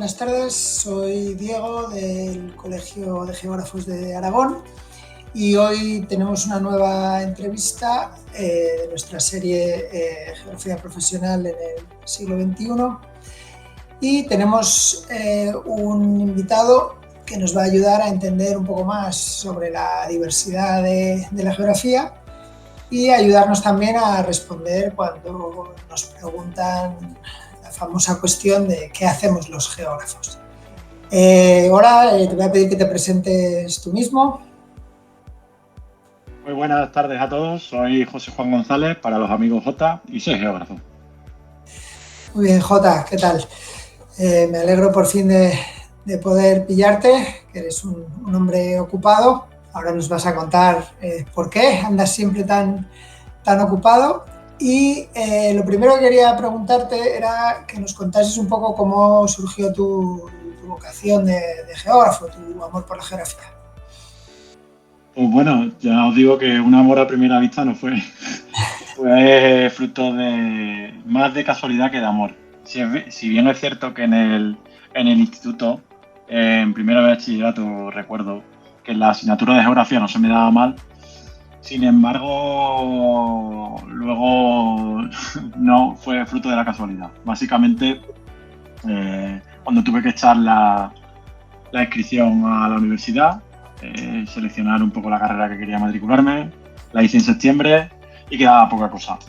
buenas tardes. Soy Diego del Colegio de Geógrafos de Aragón y hoy tenemos una nueva entrevista de nuestra serie Geografía Profesional en el siglo XXI y tenemos un invitado que nos va a ayudar a entender un poco más sobre la diversidad de la geografía y ayudarnos también a responder cuando nos preguntan la famosa cuestión de qué hacemos los geógrafos. Ahora te voy a pedir que te presentes tú mismo. Muy buenas tardes a todos, soy José Juan González para los amigos J y soy geógrafo. Muy bien, Jota, ¿qué tal? Me alegro por fin de poder pillarte, que eres un hombre ocupado. Ahora nos vas a contar por qué andas siempre tan ocupado. Y lo primero que quería preguntarte era que nos contases un poco cómo surgió tu vocación de geógrafo, tu amor por la geografía. Pues bueno, ya os digo que un amor a primera vista no fue. Fue fruto de más de casualidad que de amor. Si bien es cierto que en el instituto, en primero de bachillerato, recuerdo que la asignatura de geografía no se me daba mal. Sin embargo, luego no fue fruto de la casualidad. Básicamente, cuando tuve que echar la inscripción a la universidad, seleccionar un poco la carrera que quería matricularme, la hice en septiembre y quedaba poca cosa.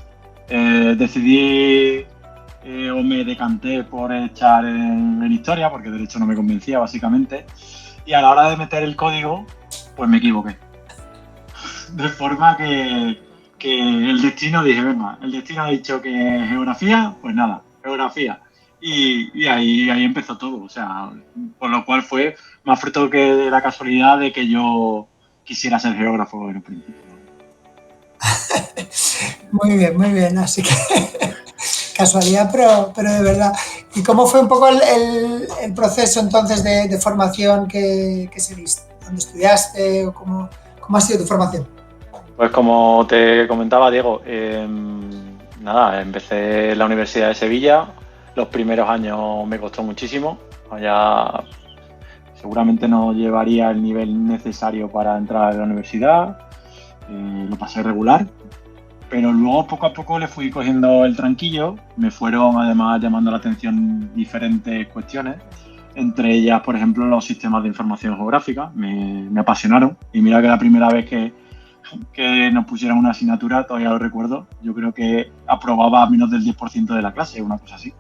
Decidí o me decanté por echar en historia, porque derecho no me convencía básicamente, y a la hora de meter el código, pues me equivoqué. De forma que el destino, dije, venga, el destino ha dicho que geografía, pues nada, geografía. Y ahí empezó todo, o sea, por lo cual fue más fruto que de la casualidad de que yo quisiera ser geógrafo en un principio. Muy bien, así que casualidad, pero de verdad. ¿Y cómo fue un poco el proceso entonces de formación que seguiste? ¿Dónde estudiaste o cómo ha sido tu formación? Pues como te comentaba, Diego, nada, empecé en la Universidad de Sevilla. Los primeros años me costó muchísimo. Ya seguramente no llevaría el nivel necesario para entrar a la universidad. Lo pasé regular, pero luego poco a poco le fui cogiendo el tranquillo. Me fueron además llamando la atención diferentes cuestiones. Entre ellas, por ejemplo, los sistemas de información geográfica. Me apasionaron. Y mira que la primera vez que nos pusieran una asignatura, todavía lo recuerdo, yo creo que aprobaba a menos del 10% de la clase, una cosa así,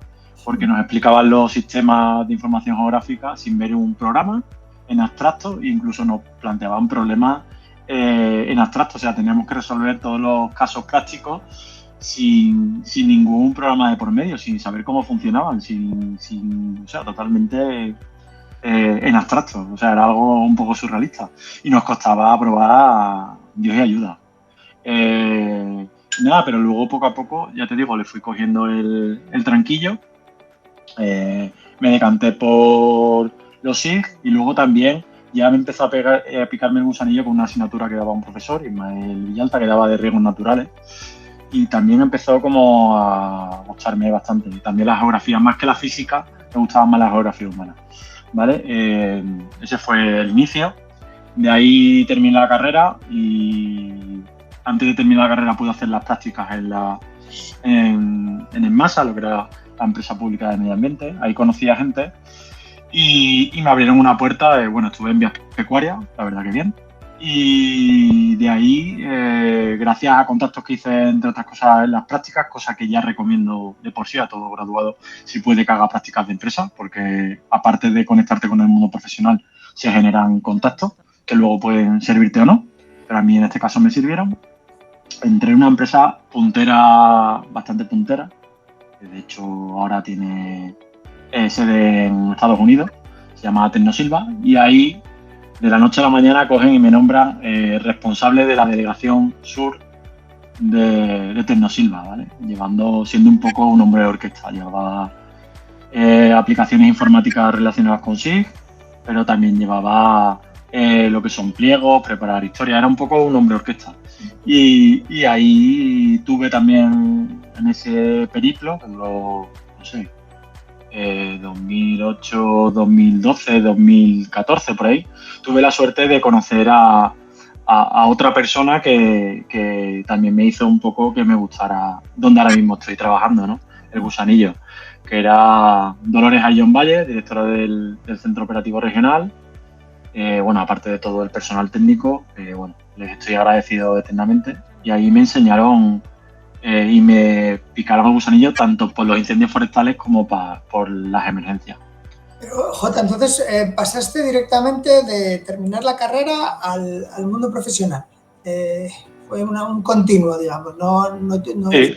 porque nos explicaban los sistemas de información geográfica sin ver un programa en abstracto e incluso nos planteaban problemas en abstracto, o sea, teníamos que resolver todos los casos prácticos sin ningún programa de por medio, sin saber cómo funcionaban, o sea, totalmente en abstracto, o sea, era algo un poco surrealista y nos costaba aprobar Dios y ayuda. Nada, pero luego poco a poco, ya te digo, le fui cogiendo el tranquillo, me decanté por los SIG y luego también ya me empezó a picarme el gusanillo con una asignatura que daba un profesor, Ismael Villalta, que daba de riesgos naturales. Y también empezó como a gustarme bastante. Y también la geografía, más que la física, me gustaban más la geografía humana. ¿Vale? Ese fue el inicio. De ahí terminé la carrera y antes de terminar la carrera pude hacer las prácticas en ENMASA, lo que era la empresa pública de medio ambiente. Ahí conocí a gente y me abrieron una puerta. Bueno, estuve en vías pecuarias, la verdad que bien. Y de ahí, gracias a contactos que hice, entre otras cosas, en las prácticas, cosa que ya recomiendo de por sí a todo graduado, si puede que haga prácticas de empresa, porque aparte de conectarte con el mundo profesional, se generan contactos que luego pueden servirte o no, pero a mí en este caso me sirvieron. Entré en una empresa puntera, bastante puntera, que de hecho ahora tiene sede en Estados Unidos, se llama Tecnosilva, y ahí de la noche a la mañana cogen y me nombran responsable de la delegación sur de Tecnosilva, ¿vale? Siendo un poco un hombre de orquesta. Llevaba aplicaciones informáticas relacionadas con SIG, pero también llevaba lo que son pliegos, preparar historia. Era un poco un hombre de orquesta. Y ahí tuve también en ese periplo, no sé, 2008, 2012, 2014, por ahí, tuve la suerte de conocer a otra persona que también me hizo un poco que me gustara donde ahora mismo estoy trabajando, ¿no? El Gusanillo, que era Dolores Ayllón Valle, directora del Centro Operativo Regional. Bueno, aparte de todo el personal técnico, bueno, les estoy agradecido eternamente. Y ahí me enseñaron y me picaron el gusanillo tanto por los incendios forestales como por las emergencias. Pero, Jota, entonces pasaste directamente de terminar la carrera al mundo profesional. Fue un continuo, digamos. Sí.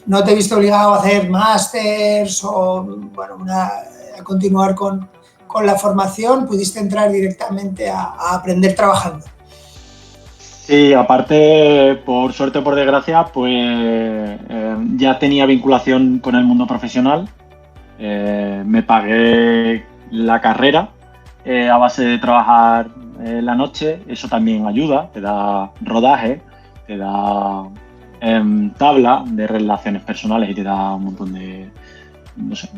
No te he visto obligado a hacer másters o bueno, a continuar con la formación. Pudiste entrar directamente a aprender trabajando. Sí, aparte, por suerte o por desgracia, pues ya tenía vinculación con el mundo profesional. Me pagué la carrera a base de trabajar la noche. Eso también ayuda, te da rodaje, te da tabla de relaciones personales y te da un montón de... no sé,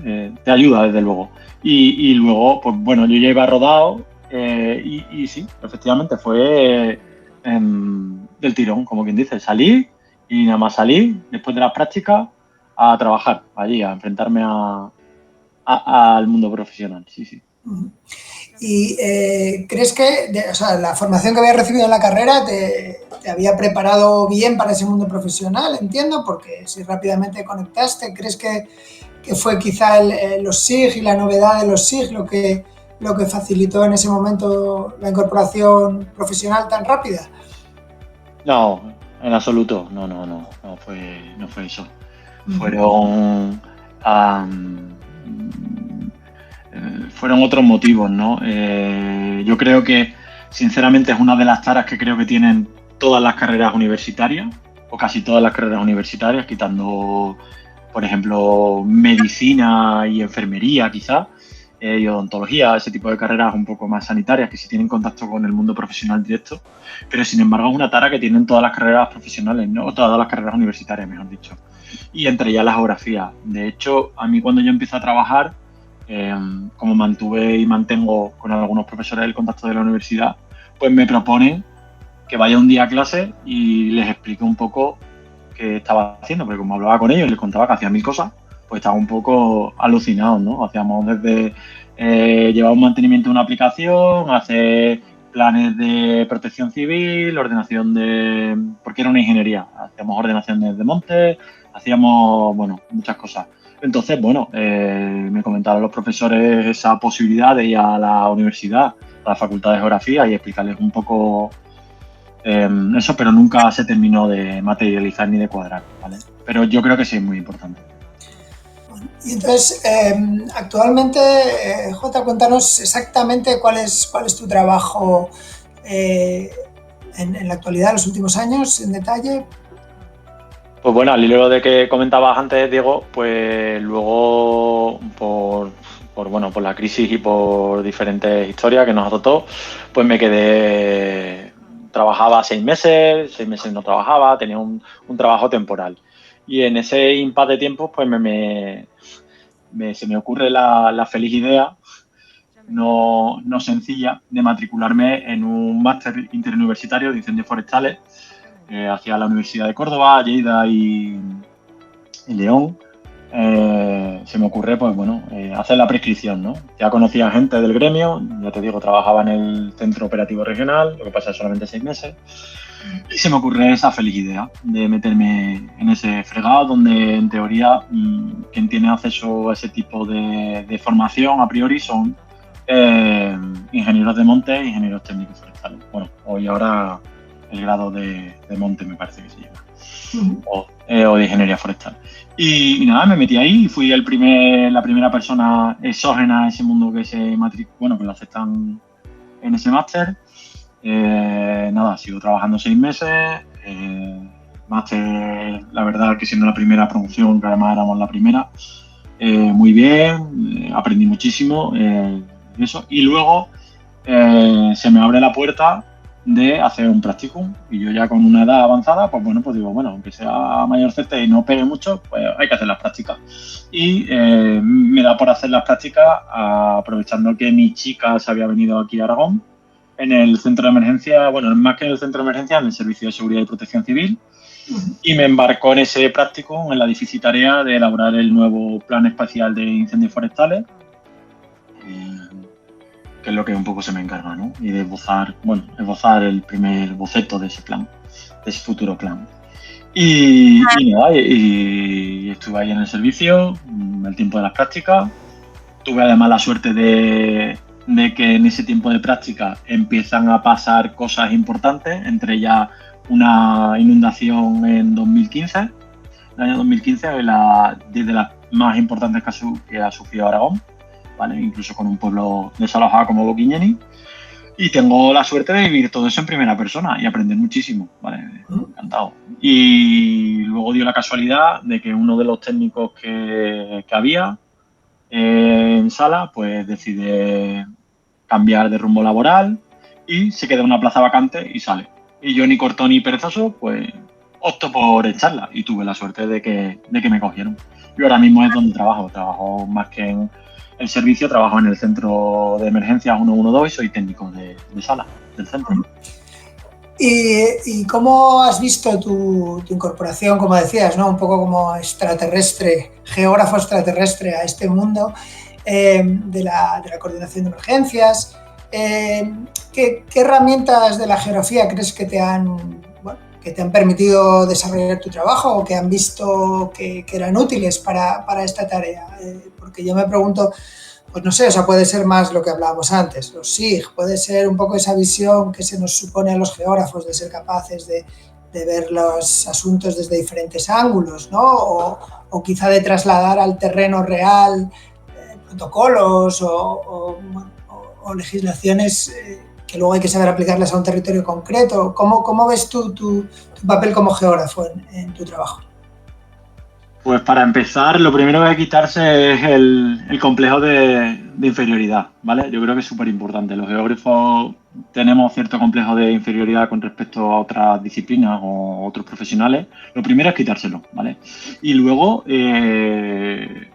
te ayuda desde luego. Y luego, pues bueno, yo ya iba rodado y sí, efectivamente fue del tirón, como quien dice. Salí y nada más salí, después de las prácticas, a trabajar allí, a enfrentarme al mundo profesional, sí. ¿Y crees que la formación que habías recibido en la carrera te había preparado bien para ese mundo profesional? Entiendo, porque si rápidamente conectaste, ¿crees que fue quizá los SIG y la novedad de los SIG lo que facilitó en ese momento la incorporación profesional tan rápida? No, en absoluto, no fue eso. Fueron otros motivos, ¿no? Yo creo que, sinceramente, es una de las taras que creo que tienen todas las carreras universitarias, o casi todas las carreras universitarias, quitando, por ejemplo, medicina y enfermería, quizás, y odontología, ese tipo de carreras un poco más sanitarias, que sí tienen contacto con el mundo profesional directo, pero sin embargo es una tara que tienen todas las carreras profesionales, ¿no? O todas las carreras universitarias, mejor dicho, y entre ellas la geografía. De hecho, a mí cuando yo empecé a trabajar, como mantuve y mantengo con algunos profesores el contacto de la universidad, pues me proponen que vaya un día a clase y les explique un poco qué estaba haciendo, porque como hablaba con ellos y les contaba que hacía 1000 cosas, pues estaba un poco alucinado, ¿no? Hacíamos desde llevar un mantenimiento de una aplicación, hacer planes de protección civil, ordenación de... porque era una ingeniería, hacíamos ordenaciones de montes, hacíamos, bueno, muchas cosas. Entonces, bueno, me comentaron los profesores esa posibilidad de ir a la universidad, a la Facultad de Geografía y explicarles un poco eso, pero nunca se terminó de materializar ni de cuadrar, ¿vale? Pero yo creo que sí es muy importante. Y entonces, actualmente, Jota, cuéntanos exactamente cuál es tu trabajo en la actualidad, en los últimos años, en detalle. Pues bueno, al hilo de que comentabas antes, Diego, pues luego por la crisis y por diferentes historias que nos azotó, pues me quedé, trabajaba 6 meses no trabajaba, tenía un trabajo temporal. Y en ese impasse de tiempo, pues se me ocurre la feliz idea, no sencilla, de matricularme en un máster interuniversitario de incendios forestales hacia la Universidad de Córdoba, Lleida y León. Se me ocurre, pues bueno, hacer la prescripción, ¿no? Ya conocía gente del gremio, ya te digo, trabajaba en el Centro Operativo Regional, lo que pasa es solamente 6 meses, y se me ocurre esa feliz idea de meterme en ese fregado donde, en teoría, quien tiene acceso a ese tipo de formación a priori son ingenieros de monte e ingenieros técnicos forestales. Bueno, hoy ahora el grado de monte me parece que se llama, o de ingeniería forestal. Y nada, me metí ahí y fui la primera persona exógena a ese mundo que se que lo aceptan en ese máster. Nada, sigo trabajando 6 meses. Máster, la verdad que siendo la primera promoción, que además éramos la primera, muy bien, aprendí muchísimo, eso. Y luego se me abre la puerta de hacer un practicum. Y yo ya con una edad avanzada, pues bueno, pues digo, bueno, aunque sea mayorcete y no pegue mucho, pues hay que hacer las prácticas. Y me da por hacer las prácticas aprovechando que mi chica se había venido aquí a Aragón, en el centro de emergencia, bueno, más que en el centro de emergencia, en el Servicio de Seguridad y Protección Civil, y me embarcó en ese practicum, en la difícil tarea de elaborar el nuevo Plan Espacial de Incendios Forestales, que es lo que un poco se me encarga, ¿no? Y de esbozar el primer boceto de ese plan, de ese futuro plan. Y nada, y estuve ahí en el servicio, el tiempo de las prácticas. Tuve además la suerte de que en ese tiempo de práctica empiezan a pasar cosas importantes, entre ellas una inundación en 2015, el año 2015, de las más importantes que ha sufrido Aragón, ¿vale? Incluso con un pueblo desalojado como Boquiñeni. Y tengo la suerte de vivir todo eso en primera persona y aprender muchísimo, ¿vale? Encantado. Y luego dio la casualidad de que uno de los técnicos que había en sala, pues decide cambiar de rumbo laboral y se queda una plaza vacante y sale. Y yo, ni corto ni perezoso, pues opto por echarla y tuve la suerte de que me cogieron. Yo ahora mismo es donde trabajo más que en el servicio, trabajo en el centro de emergencias 112 y soy técnico de sala del centro. ¿Y cómo has visto tu incorporación, como decías, ¿no? Un poco como extraterrestre, geógrafo extraterrestre a este mundo de la coordinación de emergencias? ¿Qué herramientas de la geografía crees que te han permitido desarrollar tu trabajo o que han visto que eran útiles para esta tarea? Porque yo me pregunto, pues no sé, o sea, puede ser más lo que hablábamos antes, los SIG, puede ser un poco esa visión que se nos supone a los geógrafos de ser capaces de ver los asuntos desde diferentes ángulos, ¿no? O quizá de trasladar al terreno real protocolos o legislaciones que luego hay que saber aplicarlas a un territorio concreto. ¿Cómo ves tú tu papel como geógrafo en tu trabajo? Pues para empezar, lo primero que hay que quitarse es el complejo de inferioridad, ¿vale? Yo creo que es súper importante. Los geógrafos tenemos cierto complejo de inferioridad con respecto a otras disciplinas o otros profesionales. Lo primero es quitárselo, ¿vale? Y luego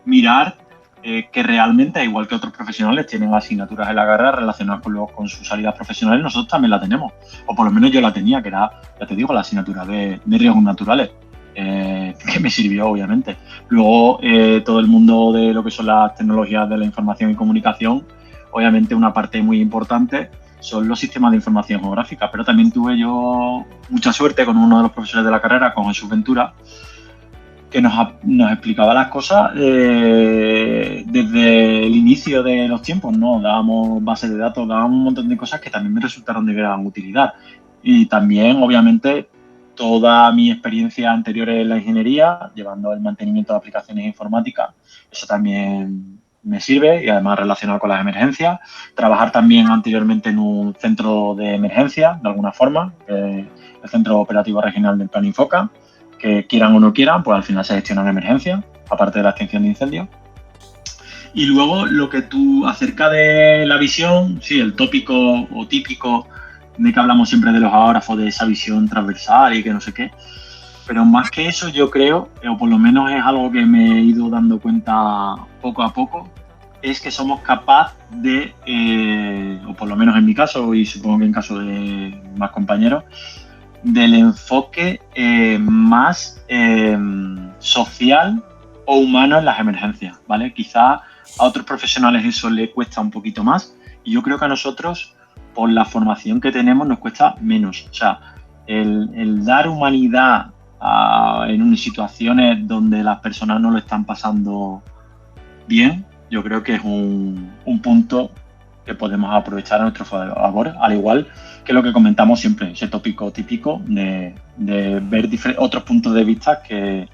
mirar que realmente, igual que otros profesionales tienen asignaturas en la carrera relacionadas con sus salidas profesionales, nosotros también la tenemos. O por lo menos yo la tenía, que era, ya te digo, la asignatura de riesgos naturales. Que me sirvió, obviamente. Luego, todo el mundo de lo que son las tecnologías de la información y comunicación, obviamente una parte muy importante son los sistemas de información geográfica, pero también tuve yo mucha suerte con uno de los profesores de la carrera, con Jesús Ventura, que nos explicaba las cosas desde el inicio de los tiempos, ¿no? Dábamos bases de datos, dábamos un montón de cosas que también me resultaron de gran utilidad. Y también, obviamente, toda mi experiencia anterior en la ingeniería, llevando el mantenimiento de aplicaciones informáticas, eso también me sirve, y además relacionado con las emergencias. Trabajar también anteriormente en un centro de emergencia, de alguna forma, el Centro Operativo Regional del Plan Infoca, que quieran o no quieran, pues al final se gestionan emergencias, aparte de la extinción de incendios. Y luego lo que tú, acerca de la visión, sí, el tópico o típico de que hablamos siempre de los geógrafos, de esa visión transversal y que no sé qué. Pero más que eso, yo creo, o por lo menos es algo que me he ido dando cuenta poco a poco, es que somos capaces de, o por lo menos en mi caso, y supongo que en caso de más compañeros, del enfoque más social o humano en las emergencias, ¿vale? Quizá a otros profesionales eso le cuesta un poquito más, y yo creo que a nosotros, por la formación que tenemos, nos cuesta menos. O sea, el dar humanidad en situaciones donde las personas no lo están pasando bien, yo creo que es un punto que podemos aprovechar a nuestro favor, al igual que lo que comentamos siempre, ese tópico típico de ver otros puntos de vista que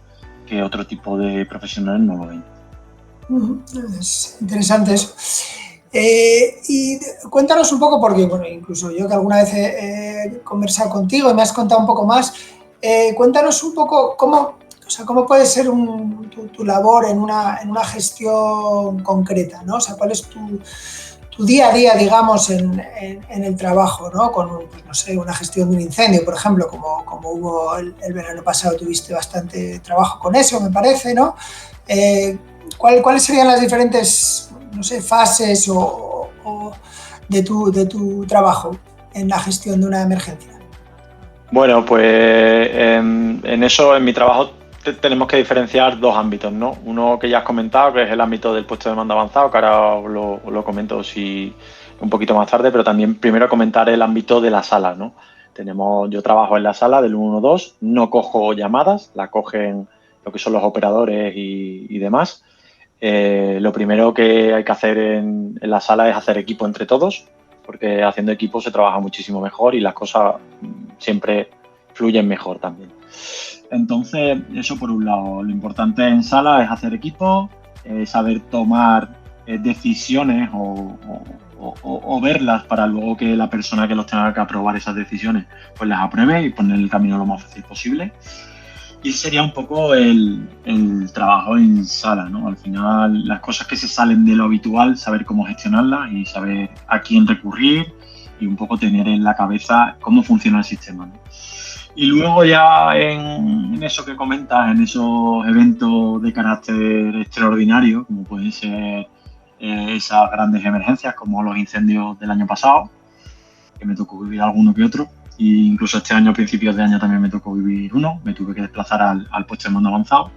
otro tipo de profesionales no lo ven. Es interesante eso. Y cuéntanos un poco, porque bueno, incluso yo que alguna vez he conversado contigo y me has contado un poco más, cuéntanos un poco cómo puede ser tu labor en una gestión concreta, ¿no? O sea, cuál es tu día a día, digamos, en el trabajo, ¿no? Con, pues, no sé, una gestión de un incendio, por ejemplo, como hubo el verano pasado, tuviste bastante trabajo con eso, me parece, ¿no? ¿Cuáles serían las diferentes, no sé, fases o de tu trabajo en la gestión de una emergencia? Bueno, pues en eso, en mi trabajo, tenemos que diferenciar dos ámbitos, ¿no? Uno que ya has comentado, que es el ámbito del puesto de mando avanzado, que ahora lo comento un poquito más tarde, pero también primero comentar el ámbito de la sala, ¿no? Yo trabajo en la sala del 112, no cojo llamadas, la cogen lo que son los operadores y demás. Lo primero que hay que hacer en la sala es hacer equipo entre todos, porque haciendo equipo se trabaja muchísimo mejor y las cosas siempre fluyen mejor también. Entonces, eso por un lado. Lo importante en sala es hacer equipo, saber tomar decisiones o verlas para luego que la persona que los tenga que aprobar esas decisiones pues las apruebe y poner el camino lo más fácil posible. Y sería un poco el trabajo en sala, ¿no? Al final, las cosas que se salen de lo habitual, saber cómo gestionarlas y saber a quién recurrir y un poco tener en la cabeza cómo funciona el sistema, ¿no? Y luego ya en eso que comentas, en esos eventos de carácter extraordinario, como pueden ser esas grandes emergencias como los incendios del año pasado, que me tocó vivir alguno que otro, e incluso este año, a principios de año, también me tocó vivir uno, me tuve que desplazar al puesto de mando avanzado.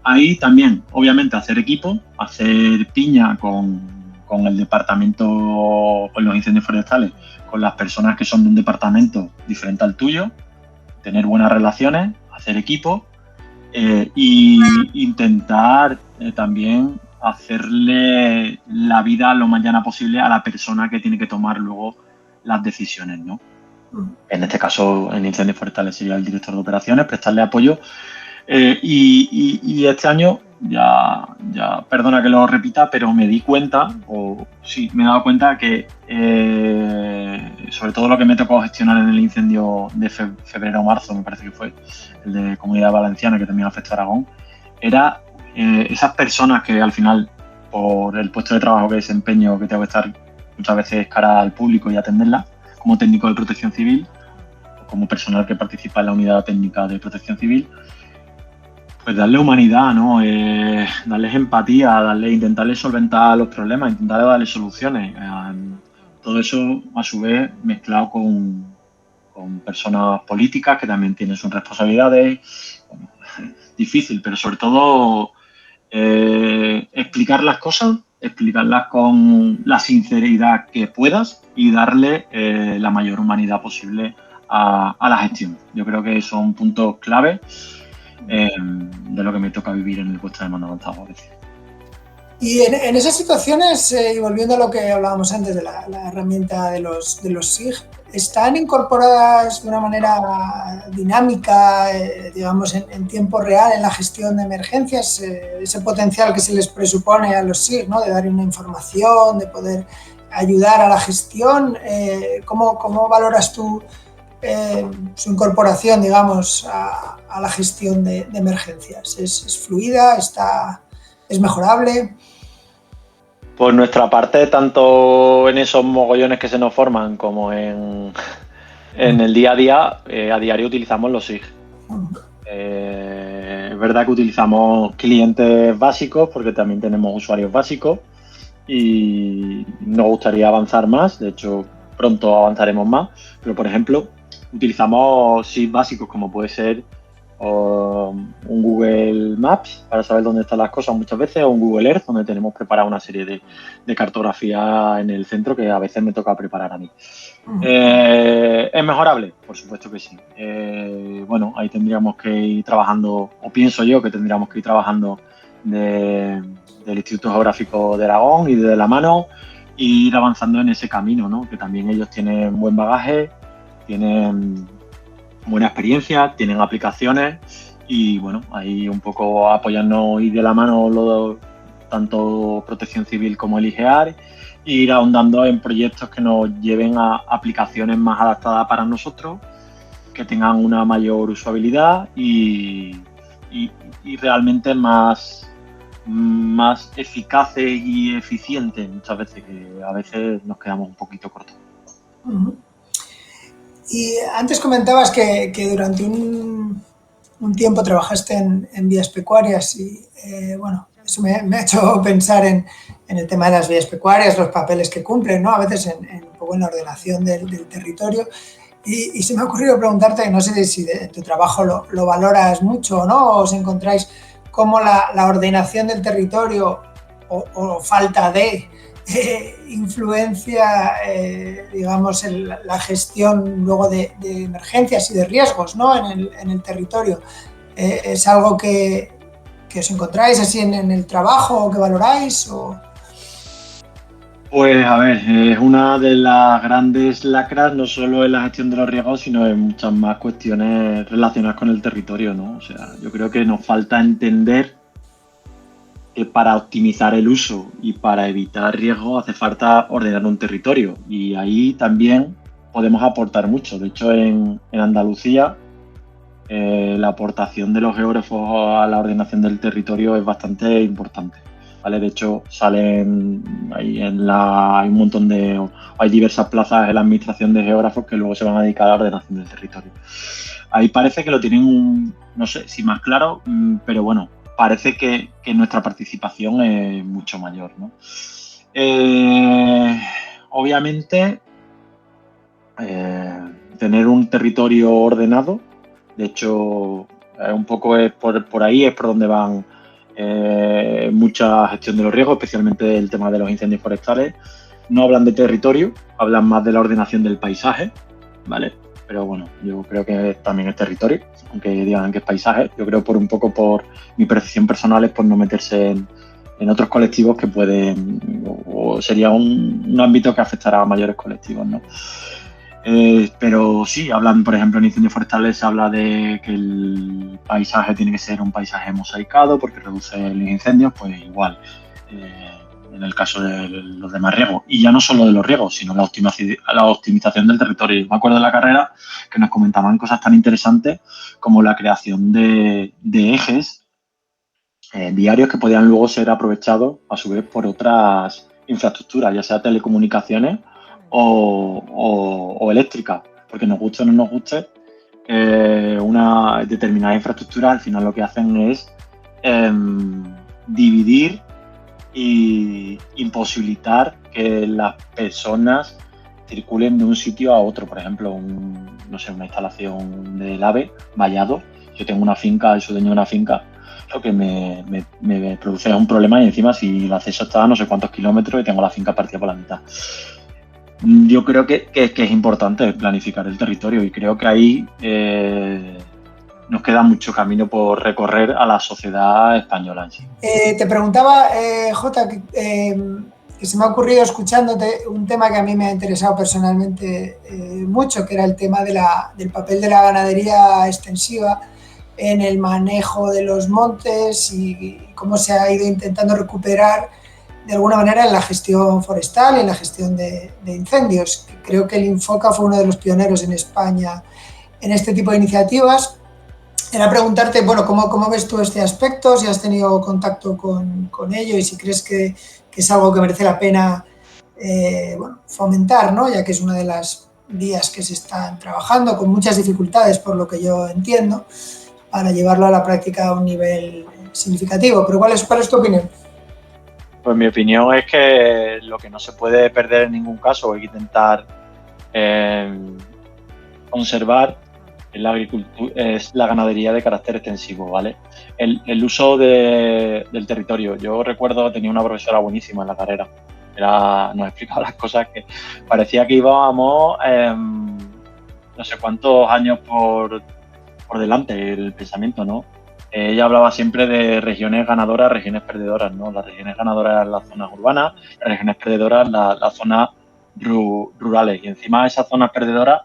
Ahí también, obviamente, hacer equipo, hacer piña con el departamento, con los incendios forestales, con las personas que son de un departamento diferente al tuyo, tener buenas relaciones, hacer equipo y intentar también hacerle la vida lo más llana posible a la persona que tiene que tomar luego las decisiones, ¿no? En este caso, en incendios forestales sería el director de operaciones, prestarle apoyo. Y este año, ya perdona que lo repita, pero me di cuenta, me he dado cuenta que sobre todo lo que me tocó gestionar en el incendio de febrero o marzo, me parece que fue el de Comunidad Valenciana, que también afectó a Aragón, era esas personas que al final, por el puesto de trabajo que desempeño, que tengo que estar muchas veces cara al público y atenderla, como técnico de protección civil, o como personal que participa en la unidad técnica de protección civil, pues darle humanidad, ¿no? Darles empatía, intentarles solventar los problemas, intentar darles soluciones. Todo eso, a su vez, mezclado con personas políticas que también tienen sus responsabilidades. Bueno, difícil, pero sobre todo explicar las cosas, explicarlas con la sinceridad que puedas y darle la mayor humanidad posible a la gestión. Yo creo que son puntos clave de lo que me toca vivir en el puesto de mando avanzado a veces. Y en esas situaciones, y volviendo a lo que hablábamos antes de la herramienta de los SIG, ¿están incorporadas de una manera dinámica, digamos, en tiempo real en la gestión de emergencias? Ese potencial que se les presupone a los SIG, ¿no? De dar una información, de poder ayudar a la gestión. ¿Cómo valoras tú su incorporación, digamos, a la gestión de emergencias? ¿Es fluida? ¿Es mejorable? Por nuestra parte, tanto en esos mogollones que se nos forman como en el día a día, a diario utilizamos los SIG. Es verdad que utilizamos clientes básicos porque también tenemos usuarios básicos y nos gustaría avanzar más, de hecho pronto avanzaremos más, pero por ejemplo utilizamos SIG básicos como puede ser un Google Maps para saber dónde están las cosas muchas veces, o un Google Earth donde tenemos preparada una serie de cartografía en el centro que a veces me toca preparar a mí. ¿Es mejorable? Por supuesto que sí. Bueno, ahí tendríamos que ir trabajando, o pienso yo que tendríamos que ir trabajando del Instituto Geográfico de Aragón y de la mano e ir avanzando en ese camino, ¿no? Que también ellos tienen buen bagaje, tienen buena experiencia, tienen aplicaciones y bueno, ahí un poco apoyarnos y de la mano tanto Protección Civil como el IGEAR e ir ahondando en proyectos que nos lleven a aplicaciones más adaptadas para nosotros, que tengan una mayor usabilidad y realmente más más eficaces y eficientes muchas veces, que a veces nos quedamos un poquito cortos. Uh-huh. Y antes comentabas que durante un tiempo trabajaste en vías pecuarias y bueno, eso me ha hecho pensar en el tema de las vías pecuarias, los papeles que cumplen, ¿no? A veces un poco en la ordenación del territorio. Y se me ha ocurrido preguntarte, no sé si de tu trabajo lo valoras mucho o no, o os encontráis cómo la ordenación del territorio o falta de influencia, digamos, en la gestión luego de emergencias y de riesgos, ¿no? en el territorio. ¿Es algo que os encontráis así en el trabajo o que valoráis? O... Pues a ver, es una de las grandes lacras, no solo en la gestión de los riesgos, sino en muchas más cuestiones relacionadas con el territorio, ¿no? O sea, yo creo que nos falta entender que para optimizar el uso y para evitar riesgos hace falta ordenar un territorio, y ahí también podemos aportar mucho. De hecho, en Andalucía la aportación de los geógrafos a la ordenación del territorio es bastante importante, ¿vale? De hecho, salen ahí hay un montón hay diversas plazas en la administración de geógrafos que luego se van a dedicar a la ordenación del territorio. Ahí parece que lo tienen, no sé si más claro, pero bueno, parece que nuestra participación es mucho mayor, ¿no? Obviamente, tener un territorio ordenado, de hecho, un poco es por ahí, es por donde van mucha gestión de los riesgos, especialmente el tema de los incendios forestales. No hablan de territorio, hablan más de la ordenación del paisaje, ¿vale? Pero bueno, yo creo que también es territorio, aunque digan que es paisaje. Yo creo por mi percepción personal es por no meterse en otros colectivos que pueden, o sería un ámbito que afectará a mayores colectivos, ¿no? Pero sí, hablan, por ejemplo, en incendios forestales se habla de que el paisaje tiene que ser un paisaje mosaicado porque reduce los incendios, pues igual. En el caso de los demás riegos. Y ya no solo de los riegos, sino la optimización del territorio. Me acuerdo de la carrera que nos comentaban cosas tan interesantes como la creación de ejes diarios que podían luego ser aprovechados a su vez por otras infraestructuras, ya sea telecomunicaciones o eléctricas, porque nos guste o no nos guste, una determinada infraestructura al final lo que hacen es dividir y imposibilitar que las personas circulen de un sitio a otro. Por ejemplo, una instalación del AVE, vallado. Yo tengo una finca, soy dueño de una finca, lo que me produce un problema, y encima si el acceso está a no sé cuántos kilómetros y tengo la finca partida por la mitad. Yo creo que es importante planificar el territorio, y creo que ahí nos queda mucho camino por recorrer a la sociedad española en sí. Te preguntaba, Jota, que se me ha ocurrido escuchándote un tema que a mí me ha interesado personalmente mucho, que era el tema del papel de la ganadería extensiva en el manejo de los montes y cómo se ha ido intentando recuperar de alguna manera en la gestión forestal y en la gestión de incendios. Creo que el Infoca fue uno de los pioneros en España en este tipo de iniciativas. Era preguntarte, bueno, ¿cómo ves tú este aspecto? Si has tenido contacto con ello y si crees que es algo que merece la pena fomentar, ¿no? Ya que es una de las vías que se están trabajando con muchas dificultades, por lo que yo entiendo, para llevarlo a la práctica a un nivel significativo. Pero ¿cuál es tu opinión? Pues mi opinión es que lo que no se puede perder en ningún caso, hay que intentar conservar es la ganadería de carácter extensivo, ¿vale? El uso del territorio. Yo recuerdo, tenía una profesora buenísima en la carrera. Nos explicaba las cosas que parecía que íbamos no sé cuántos años por delante el pensamiento, ¿no? Ella hablaba siempre de regiones ganadoras, regiones perdedoras, ¿no? Las regiones ganadoras eran las zonas urbanas, las regiones perdedoras las zonas rurales. Y encima de esas zonas perdedoras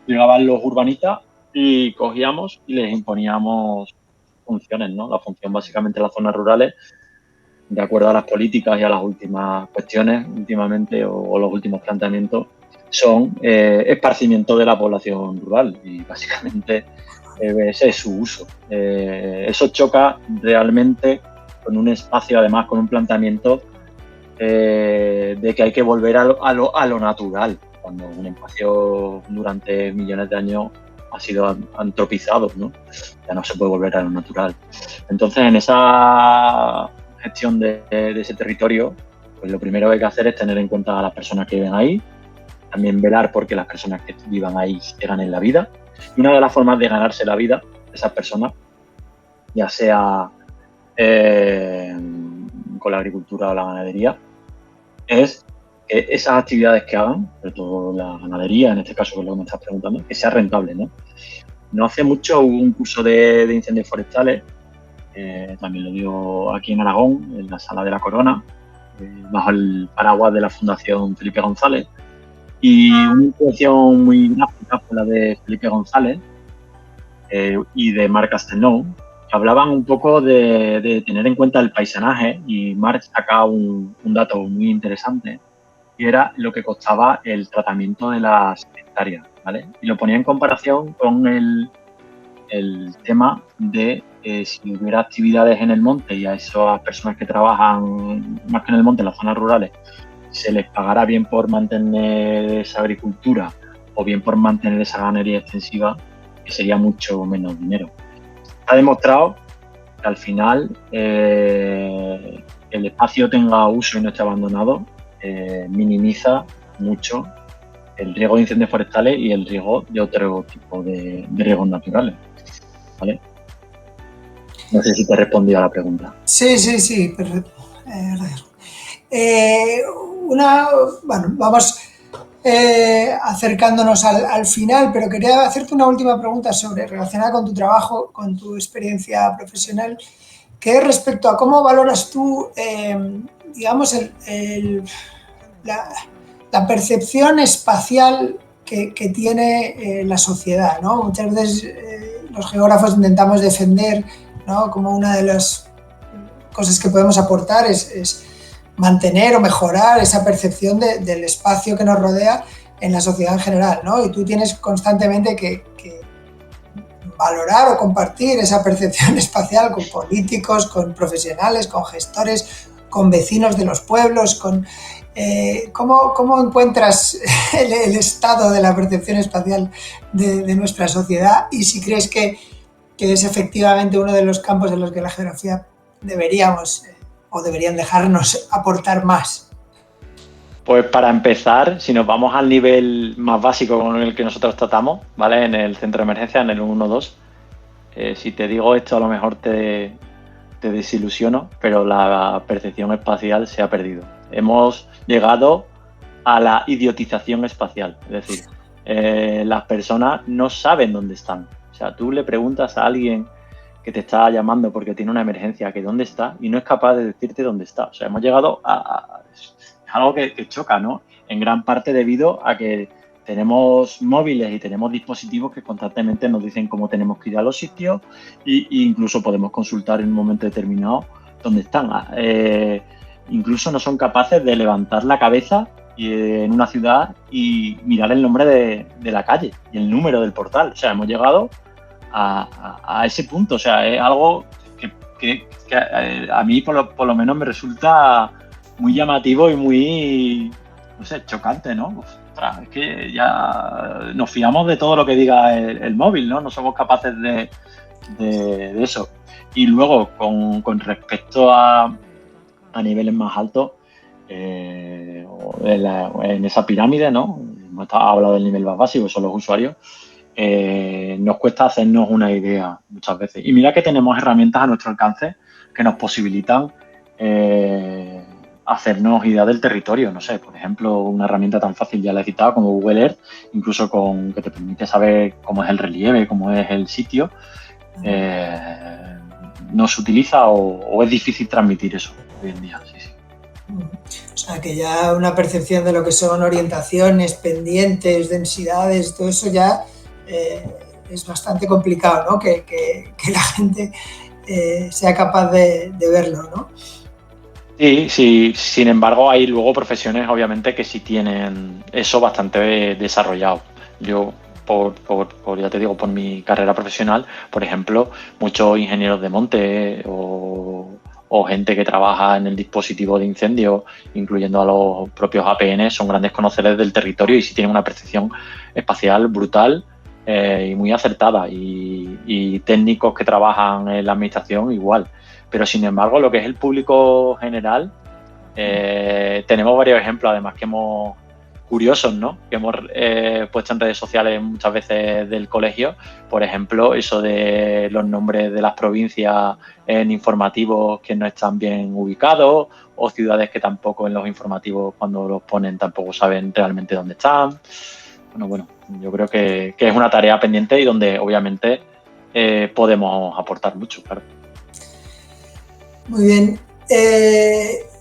llegaban los urbanistas y cogíamos y les imponíamos funciones, ¿no? La función básicamente de las zonas rurales, de acuerdo a las políticas y a las últimas cuestiones últimamente o los últimos planteamientos, son esparcimiento de la población rural, y básicamente ese es su uso. Eso choca realmente con un espacio, además, con un planteamiento de que hay que volver a lo natural, cuando un espacio durante millones de años ha sido antropizado, ¿no? Ya no se puede volver a lo natural. Entonces, en esa gestión de ese territorio, pues lo primero que hay que hacer es tener en cuenta a las personas que viven ahí, también velar porque las personas que vivan ahí se ganen la vida. Y una de las formas de ganarse la vida de esas personas, ya sea con la agricultura o la ganadería, es que esas actividades que hagan, sobre todo la ganadería, en este caso, que es lo que me estás preguntando, que sea rentable, ¿no? No hace mucho hubo un curso de incendios forestales, también lo dio aquí en Aragón, en la Sala de la Corona, bajo el paraguas de la Fundación Felipe González, y una intervención muy gráfica fue la de Felipe González y de Marc Castelnau, que hablaban un poco de tener en cuenta el paisanaje, y Marc saca un dato muy interesante, y era lo que costaba el tratamiento de las hectáreas, ¿vale? Y lo ponía en comparación con el tema de si hubiera actividades en el monte y a esas personas que trabajan más que en el monte, en las zonas rurales, se les pagará bien por mantener esa agricultura o bien por mantener esa ganadería extensiva, que sería mucho menos dinero. Ha demostrado que al final el espacio tenga uso y no esté abandonado, minimiza mucho el riesgo de incendios forestales y el riesgo de otro tipo de riesgos naturales, ¿vale? No sé si te he respondido a la pregunta. Sí, perfecto. Gracias. Bueno, vamos acercándonos al final, pero quería hacerte una última pregunta relacionada con tu trabajo, con tu experiencia profesional, que es respecto a cómo valoras tú, digamos, la percepción espacial que tiene la sociedad, ¿no? Muchas veces los geógrafos intentamos defender, ¿no?, como una de las cosas que podemos aportar es mantener o mejorar esa percepción del espacio que nos rodea en la sociedad en general, ¿no? Y tú tienes constantemente que valorar o compartir esa percepción espacial con políticos, con profesionales, con gestores, con vecinos de los pueblos, ¿cómo encuentras el estado de la percepción espacial de nuestra sociedad? Y si crees que es efectivamente uno de los campos en los que la geografía deberían dejarnos aportar más. Pues para empezar, si nos vamos al nivel más básico con el que nosotros tratamos, ¿vale? En el centro de emergencia, en el 112, si te digo esto a lo mejor te desilusiono, pero la percepción espacial se ha perdido. Hemos llegado a la idiotización espacial, es decir, las personas no saben dónde están. O sea, tú le preguntas a alguien que te está llamando porque tiene una emergencia, que dónde está, y no es capaz de decirte dónde está. O sea, hemos llegado a algo que choca, ¿no? En gran parte debido a que tenemos móviles y tenemos dispositivos que constantemente nos dicen cómo tenemos que ir a los sitios e incluso podemos consultar en un momento determinado dónde están. Incluso no son capaces de levantar la cabeza en una ciudad y mirar el nombre de la calle y el número del portal. O sea, hemos llegado a ese punto. O sea, es algo que a mí por lo menos me resulta muy llamativo y muy, no sé, chocante, ¿no? Ostras, es que ya nos fiamos de todo lo que diga el móvil, ¿no? No somos capaces de eso. Y luego, con respecto a niveles más altos, en esa pirámide, ¿no? Hemos hablado del nivel más básico, son los usuarios. Nos cuesta hacernos una idea muchas veces. Y mira que tenemos herramientas a nuestro alcance que nos posibilitan hacernos idea del territorio. No sé, por ejemplo, una herramienta tan fácil, ya la he citado, como Google Earth, incluso que te permite saber cómo es el relieve, cómo es el sitio. No se utiliza o es difícil transmitir eso hoy en día. Sí. O sea, que ya una percepción de lo que son orientaciones, pendientes, densidades, todo eso ya es bastante complicado, ¿no? Que la gente sea capaz de verlo, ¿no? Sí, sin embargo hay luego profesiones obviamente que sí tienen eso bastante desarrollado. Yo, ya te digo, por mi carrera profesional, por ejemplo, muchos ingenieros de monte o o gente que trabaja en el dispositivo de incendio, incluyendo a los propios APN, son grandes conocedores del territorio y sí tienen una percepción espacial brutal y muy acertada, y técnicos que trabajan en la administración igual. Pero sin embargo, lo que es el público general, tenemos varios ejemplos además que hemos curiosos, ¿no? Que hemos puesto en redes sociales muchas veces del colegio. Por ejemplo, eso de los nombres de las provincias en informativos que no están bien ubicados, o ciudades que tampoco en los informativos cuando los ponen tampoco saben realmente dónde están. Bueno, yo creo que es una tarea pendiente y donde obviamente podemos aportar mucho, claro. Muy bien.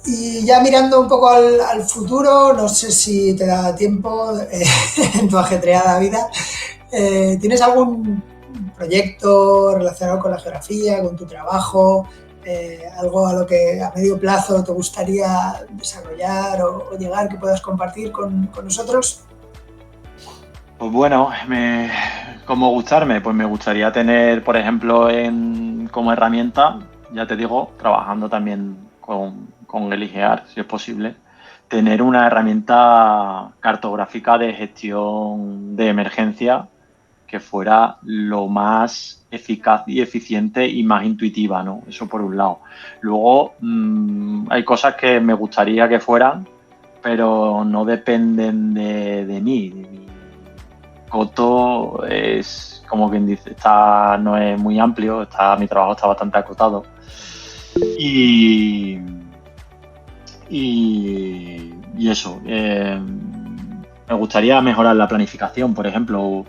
Y ya mirando un poco al futuro, no sé si te da tiempo en tu ajetreada vida. ¿Tienes algún proyecto relacionado con la geografía, con tu trabajo? ¿Algo a lo que a medio plazo te gustaría desarrollar o llegar que puedas compartir con nosotros? Pues bueno, como gustarme, pues me gustaría tener, por ejemplo, como herramienta, ya te digo, trabajando también con el IGEAR, si es posible, tener una herramienta cartográfica de gestión de emergencia que fuera lo más eficaz y eficiente y más intuitiva, ¿no? Eso por un lado. Luego, hay cosas que me gustaría que fueran, pero no dependen de mí. Mi coto es, como quien dice, no es muy amplio, mi trabajo está bastante acotado. Y eso, me gustaría mejorar la planificación, por ejemplo,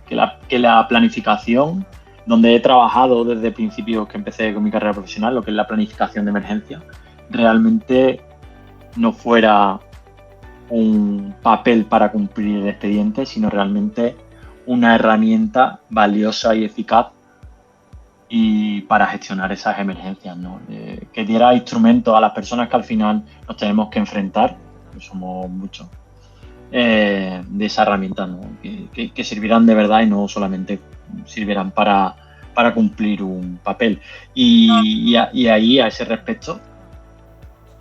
que la planificación, donde he trabajado desde principios que empecé con mi carrera profesional, lo que es la planificación de emergencia, realmente no fuera un papel para cumplir el expediente, sino realmente una herramienta valiosa y eficaz y para gestionar esas emergencias, ¿no? Que diera instrumentos a las personas que al final nos tenemos que enfrentar, que somos muchos, de esa herramienta, ¿no? Que sirvieran de verdad y no solamente sirvieran para cumplir un papel. Y ahí, a ese respecto,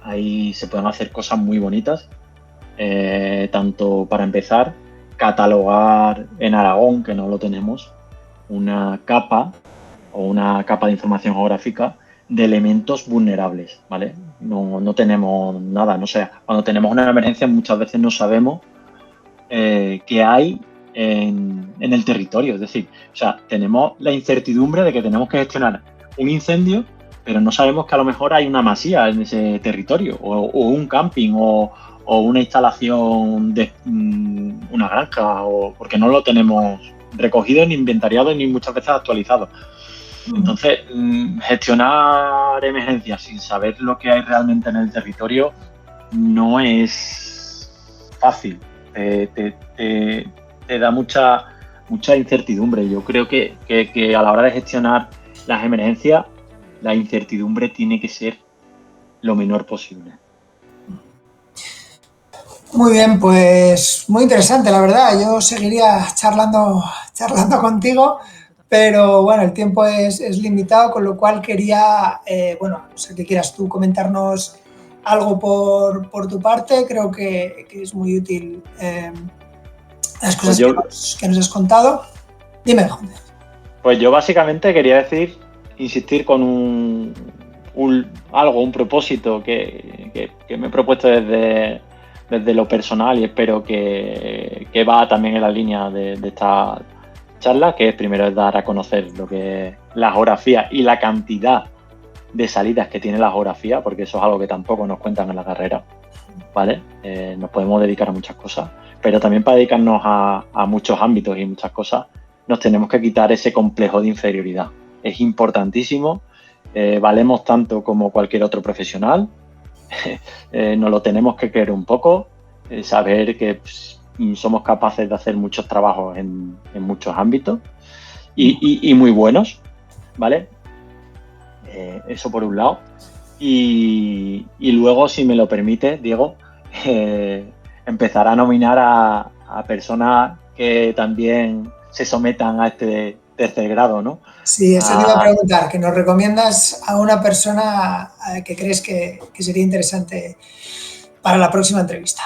ahí se pueden hacer cosas muy bonitas, tanto para empezar, catalogar en Aragón, que no lo tenemos, una capa de información geográfica de elementos vulnerables, ¿vale? No tenemos nada, no sé, cuando tenemos una emergencia muchas veces no sabemos qué hay en el territorio, es decir, o sea, tenemos la incertidumbre de que tenemos que gestionar un incendio, pero no sabemos que a lo mejor hay una masía en ese territorio, o un camping, o una instalación de una granja, porque no lo tenemos recogido, ni inventariado, ni muchas veces actualizado. Entonces, gestionar emergencias sin saber lo que hay realmente en el territorio no es fácil. Te da mucha incertidumbre. Yo creo que a la hora de gestionar las emergencias, la incertidumbre tiene que ser lo menor posible. Muy bien, pues muy interesante, la verdad. Yo seguiría charlando contigo, pero bueno, el tiempo es limitado, con lo cual quería, no sé qué quieras tú comentarnos algo por tu parte. Creo que es muy útil las cosas que nos has contado. Dime, Juan. Pues yo básicamente quería insistir con un propósito que me he propuesto desde lo personal, y espero que va también en la línea de esta charla, que primero es dar a conocer lo que es la geografía y la cantidad de salidas que tiene la geografía, porque eso es algo que tampoco nos cuentan en la carrera, ¿vale? Nos podemos dedicar a muchas cosas, pero también para dedicarnos a muchos ámbitos y muchas cosas nos tenemos que quitar ese complejo de inferioridad. Es importantísimo, valemos tanto como cualquier otro profesional, nos lo tenemos que creer un poco, saber que somos capaces de hacer muchos trabajos en muchos ámbitos y muy buenos, ¿vale? Eso por un lado. Y luego, si me lo permite, Diego, empezar a nominar a personas que también se sometan a este tercer grado, ¿no? Sí, eso te iba a preguntar, que nos recomiendas a una persona que crees que sería interesante para la próxima entrevista.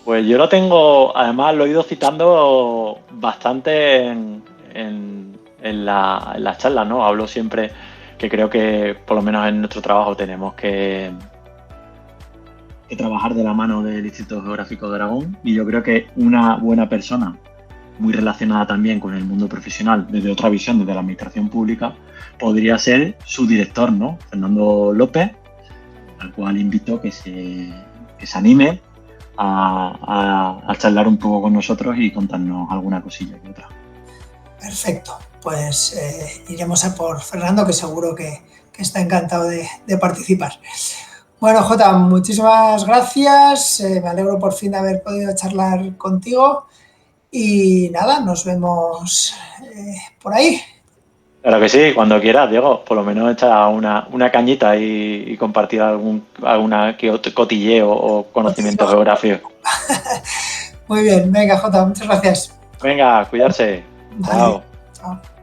Pues yo lo tengo, además lo he ido citando bastante en las charlas, ¿no? Hablo siempre que creo que por lo menos en nuestro trabajo tenemos que trabajar de la mano del Instituto Geográfico de Aragón, y yo creo que una buena persona, muy relacionada también con el mundo profesional, desde otra visión, desde la administración pública, podría ser su director, ¿no? Fernando López, al cual invito que se anime a charlar un poco con nosotros y contarnos alguna cosilla que otra. Perfecto, pues iremos a por Fernando, que seguro que está encantado de participar. Bueno, Jota, muchísimas gracias, me alegro por fin de haber podido charlar contigo y nada, nos vemos por ahí. Claro que sí, cuando quieras, Diego, por lo menos echar una cañita y compartir alguna cotilleo o conocimiento geográfico. Muy bien, venga, Jota, muchas gracias. Venga, cuidarse. Vale, Chao. chao.